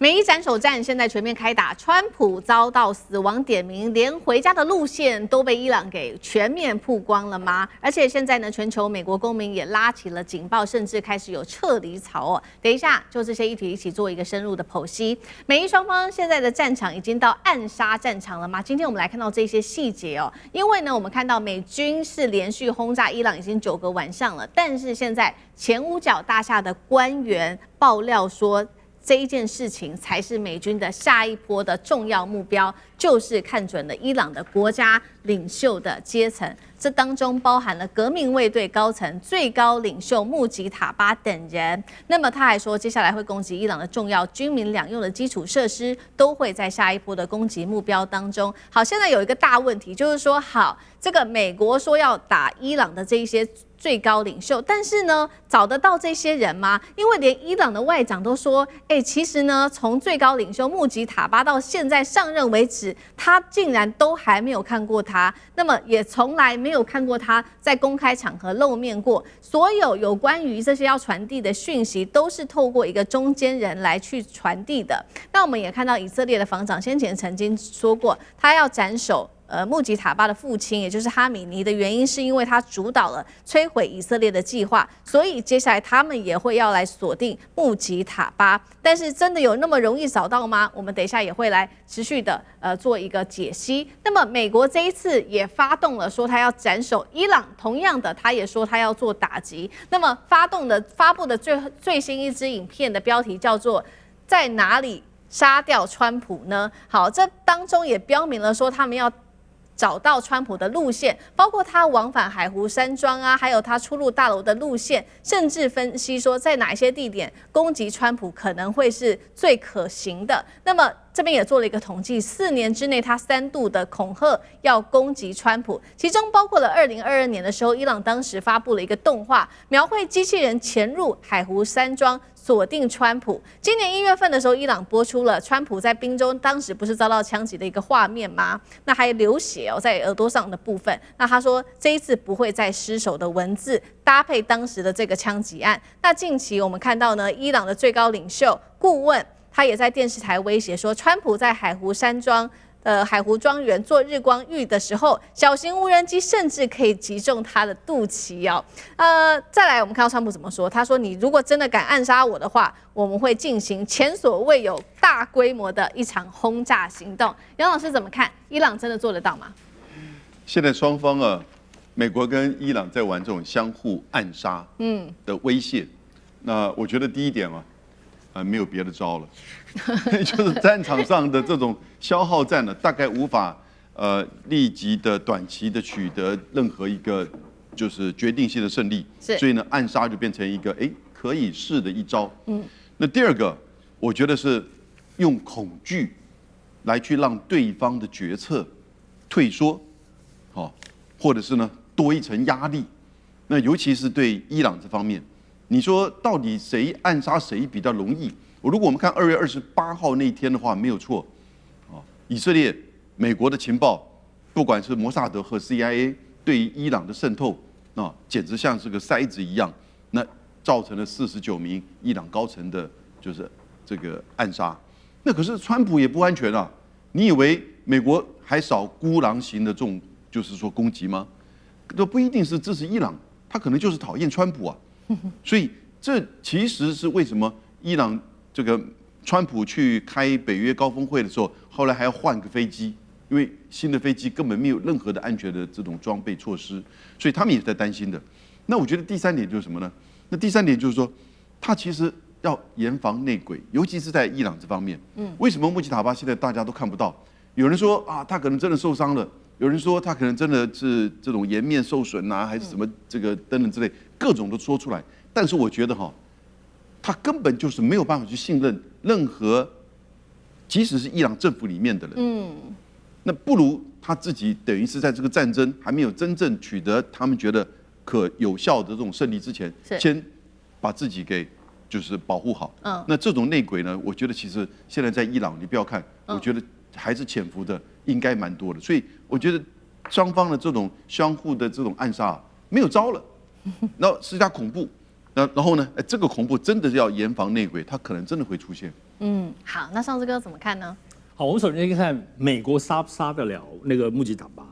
美伊斬首戰現在全面開打，川普遭到死亡點名，連回家的路線都被伊朗給全面曝光了嗎？而且現在呢，全球美國公民也拉起了警報，甚至開始有撤離潮哦。等一下就這些議題一起做一個深入的剖析。美伊雙方現在的戰場已經到暗殺戰場了嗎？今天我們來看到這些細節哦。因為呢，我們看到美軍是連續轟炸伊朗已經9個晚上了，但是現在前五角大廈的官員爆料說，這一件事情才是美軍的下一波的重要目標，就是看準了伊朗的國家領袖的階層，這當中包含了革命衛隊高層、最高領袖穆吉塔巴等人。那麼他還說，接下來會攻擊伊朗的重要軍民兩用的基礎設施，都會在下一波的攻擊目標當中。好，現在有一個大問題，就是說，好，這個美國說要打伊朗的這一些最高領袖，但是呢，找得到這些人嗎？因為連伊朗的外長都說，其實呢，從最高領袖穆吉塔巴到現在上任為止，他竟然都還沒有看過他，那麼也從來沒有看過他在公開場合露面過。所有關於這些要傳遞的訊息，都是透過一個中間人來去傳遞的。那我們也看到以色列的防長先前曾經說過，他要斬首穆吉塔巴的父親，也就是哈米尼的原因，是因为他主導了摧毀以色列的計劃，所以接下來他們也會要來鎖定穆吉塔巴。但是真的有那麼容易找到嗎？我們等一下也會來持續的做一個解析。那麼美國這一次也發動了說他要斬首伊朗，同樣的他也說他要做打擊。那麼發布的最新一支影片的標題叫做在哪裡殺掉川普呢？好，這當中也標明了說他們要找到川普的路線，包括他往返海湖山莊啊，還有他出入大樓的路線，甚至分析說在哪一些地點攻擊川普可能會是最可行的。那麼這邊也做了一個統計，4年之內他3度的恐嚇要攻擊川普，其中包括了2022年的時候，伊朗當時發布了一個動畫，描繪機器人潛入海湖山莊鎖定川普。今年1月份的時候，伊朗播出了川普在賓州當時不是遭到槍擊的一個畫面嗎？那還流血哦，在耳朵上的部分。那他說這一次不會再失手的文字搭配當時的這個槍擊案。那近期我們看到呢，伊朗的最高領袖顧問他也在電視台威脅說，川普在海湖山莊海湖莊園做日光浴的時候，小型無人機甚至可以擊中他的肚臍哦。再來我們看到川普怎麼說，他說你如果真的敢暗殺我的話，我們會進行前所未有大規模的一場轟炸行動。楊老師怎麼看？伊朗真的做得到嗎？現在雙方啊，美國跟伊朗在玩這種相互暗殺的威脅。那我覺得第一點啊，沒有別的招了。就是戰場上的這種消耗戰呢，大概無法立即的短期的取得任何一個就是決定性的勝利，所以呢，暗殺就變成一個可以試的一招。那第二個，我覺得是用恐懼來去讓對方的決策退縮，或者是呢多一層壓力。那尤其是對伊朗這方面，你說到底誰暗殺誰比較容易？如果我們看2月28號那一天的話，沒有錯，以色列、美國的情報，不管是摩薩德和 CIA 對於伊朗的滲透，簡直像是個篩子一樣，那造成了49名伊朗高層的，就是這個暗殺。那可是川普也不安全啊！你以為美國還少孤狼型的這種，就是說攻擊嗎？這不一定是支持伊朗，他可能就是討厭川普啊。所以這其實是為什麼伊朗這個川普去開北約高峰會的時候，後來還要換個飛機，因為新的飛機根本沒有任何的安全的這種裝備措施，所以他們也在擔心的。那我覺得第三點就是什麼呢？那第三點就是說，他其實要嚴防內鬼，尤其是在伊朗這方面。為什麼穆吉塔巴現在大家都看不到？有人說啊，他可能真的受傷了；有人說他可能真的是這種顏面受損啊，還是什麼這個等等之類，各種都說出來。但是我覺得他根本就是沒有辦法去信任任何，即使是伊朗政府裡面的人。那不如他自己等於是在這個戰爭還沒有真正取得他們覺得可有效的這種勝利之前，先把自己給就是保護好。那這種內鬼呢，我覺得其實現在在伊朗，你不要看，我覺得還是潛伏的應該蠻多的。所以我覺得雙方的這種相互的這種暗殺沒有招了，然後施加恐怖。然後呢，這個恐怖真的是要嚴防內鬼，它可能真的會出現。好，那尚志哥怎麼看呢？好，我們首先看美國殺不殺得了那個穆吉塔巴？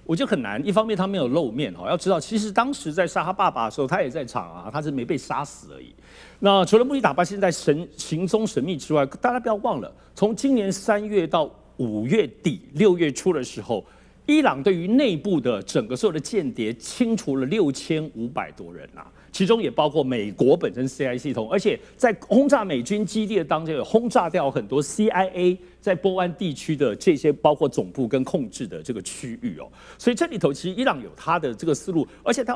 我覺得很難。一方面他沒有露面哈，要知道其實當時在殺他爸爸的時候，他也在場啊，他是沒被殺死而已。那除了穆吉塔巴現在行蹤神秘之外，大家不要忘了，從今年3月到5月底6月初的時候，伊朗對於內部的整個所有的間諜清除了6500多人啊。其中也包括美國本身 CIA 系統，而且在轟炸美軍基地的當中，有轟炸掉很多 CIA 在波灣地區的這些包括總部跟控制的這個區域哦。所以這裡頭其實伊朗有他的這個思路，而且他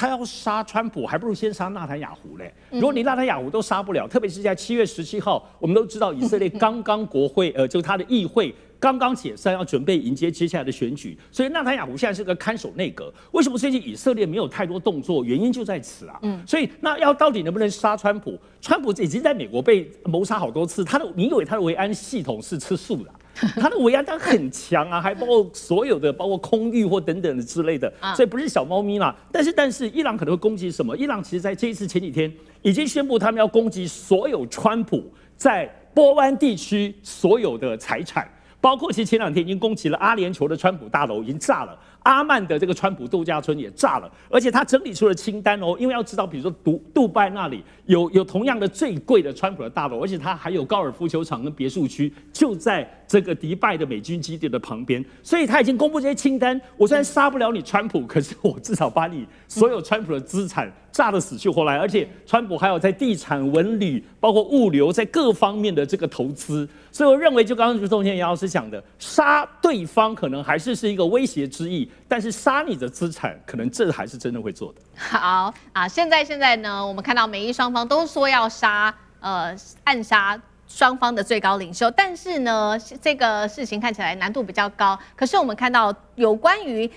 要殺川普，還不如先殺納坦雅胡嘞。如果你納坦雅胡都殺不了，特別是在7月17號，我們都知道以色列剛剛國會就是他的議會。剛剛解散，要準備迎接接下來的選舉，所以納坦雅胡現在是個看守內閣。為什麼最近以色列沒有太多動作？原因就在此啊。所以那到底能不能殺川普？川普已經在美國被謀殺好多次，你以為他的維安系統是吃素的？他的維安當然很強啊，還包括所有的，包括空域或等等的之類的，所以不是小貓咪啦。但是伊朗可能會攻擊什麼？伊朗其實在這一次前幾天已經宣布，他們要攻擊所有川普在波灣地區所有的財產。包括其實前2天已經攻擊了阿聯酋的川普大樓，已經炸了；阿曼的這個川普度假村也炸了，而且他整理出了清單哦，因為要知道，比如說杜拜那裡有同樣的最貴的川普的大樓，而且他還有高爾夫球場跟別墅區，就在這個迪拜的美軍基地的旁邊，所以他已經公布這些清單。我雖然殺不了你川普，可是我至少把你所有川普的資產炸得死去活來，而且川普還有在地產、文旅，包括物流，在各方面的這個投資。所以我認為，就剛剛宋天姚老師講的，殺對方可能還是一個威脅之意，但是殺你的資產，可能這還是真的會做的。好啊，現在呢，我們看到美伊雙方都說要暗殺雙方的最高領袖，但是呢，這個事情看起来難度比較高。可是我們看到有關於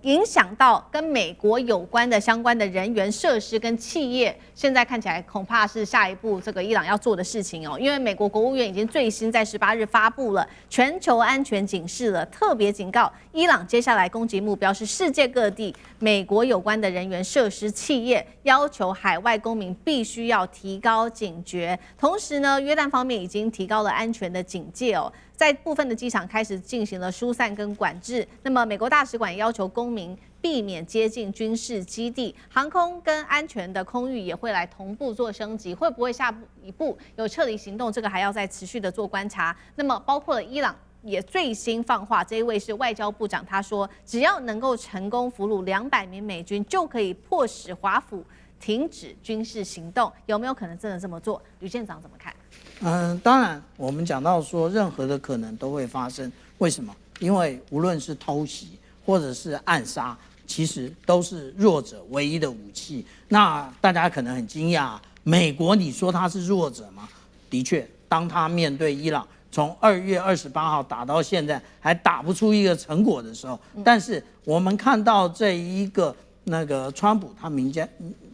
影響到跟美國有關的相關的人員、設施跟企業，現在看起來恐怕是下一步這個伊朗要做的事情哦。因為美國國務院已經最新在18日發布了全球安全警示了，特別警告伊朗接下來攻擊目標是世界各地美國有關的人員、設施、企業，要求海外公民必須要提高警覺。同時呢，約旦方面已經提高了安全的警戒哦。在部分的機場開始進行了疏散跟管制，那麼美國大使館也要求公民避免接近軍事基地，航空跟安全的空域也會來同步做升級，會不會下一步有撤離行動？這個還要再持續的做觀察。那麼包括了伊朗也最新放話，這一位是外交部長，他說只要能夠成功俘虜200名美軍，就可以迫使華府停止軍事行動。有沒有可能真的這麼做？呂艦長怎麼看？當然，我們講到說，任何的可能都會發生。為什麼？因為無論是偷襲或者是暗殺，其實都是弱者唯一的武器。那大家可能很驚訝，美國你說他是弱者嗎？的確，當他面對伊朗，從2月28號打到現在，還打不出一個成果的時候，但是我們看到這一個川普，他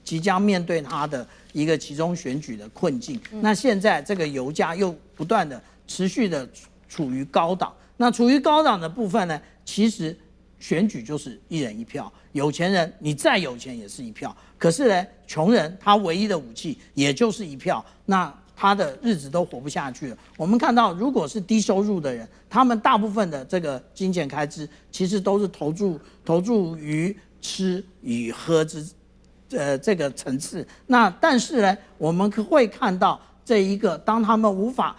即將面對他的一個期中選舉的困境。那現在這個油價又不斷的持續的處於高檔。那處於高檔的部分呢，其實選舉就是一人一票。有錢人你再有錢也是一票，可是呢，窮人他唯一的武器也就是一票。那他的日子都活不下去了。我們看到，如果是低收入的人，他們大部分的这個金錢開支其實都是投注於吃與喝這個層次。那但是呢，我們會看到這一個，當他們無法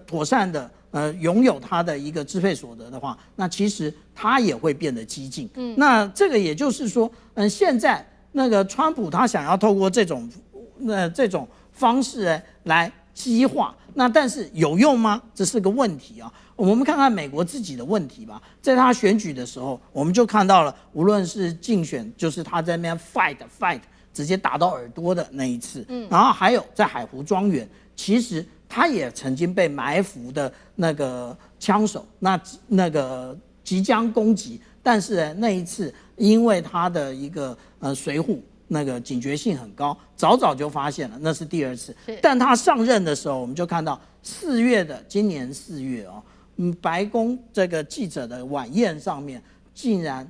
妥善的擁有他的一個支配所得的話，那其實他也會變得激進。那這個也就是說，現在那個川普他想要透過這種方式呢來激化，那但是有用嗎？這是個問題啊。我們看看美國自己的問題吧。在他選舉的時候，我們就看到了，無論是競選，就是他在那邊 fight， 直接打到耳朵的那一次，然後還有在海湖莊園，其實他也曾經被埋伏的那個槍手那個即將攻擊，但是呢，那一次因為他的一個隨扈那個警覺性很高，早就發現了，那是第2次。但他上任的時候，我們就看到今年4月哦，白宮這個記者的晚宴上面，竟然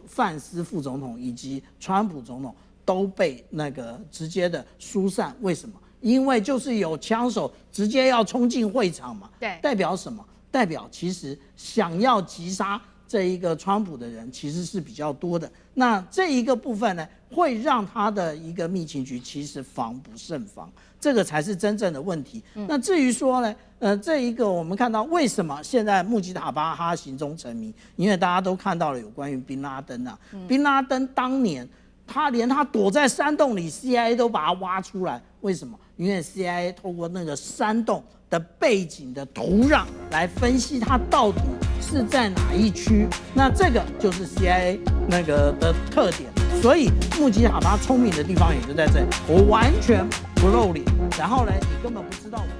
范斯副總統以及川普總統都被那個直接的疏散。為什麼？因為就是有槍手直接要衝進會場嘛。對，代表什麼？代表其實想要擊殺這一個川普的人其實是比較多的。那這一個部分呢，會讓他的一個密情局其實防不勝防，這個才是真正的問題。那至於說呢，這一個我們看到為什麼現在穆吉塔巴他行蹤成謎，因為大家都看到了有關於賓拉登啊，賓拉登當年他連他躲在山洞裡 ，CIA 都把他挖出來，為什麼？因為 CIA 透過那個山洞的背景的土壤來分析它到底是在哪一區，那這個就是 CIA 那個的特點。所以穆吉塔巴聰明的地方也就在這裡，我完全不露臉，然後呢，你根本不知道我。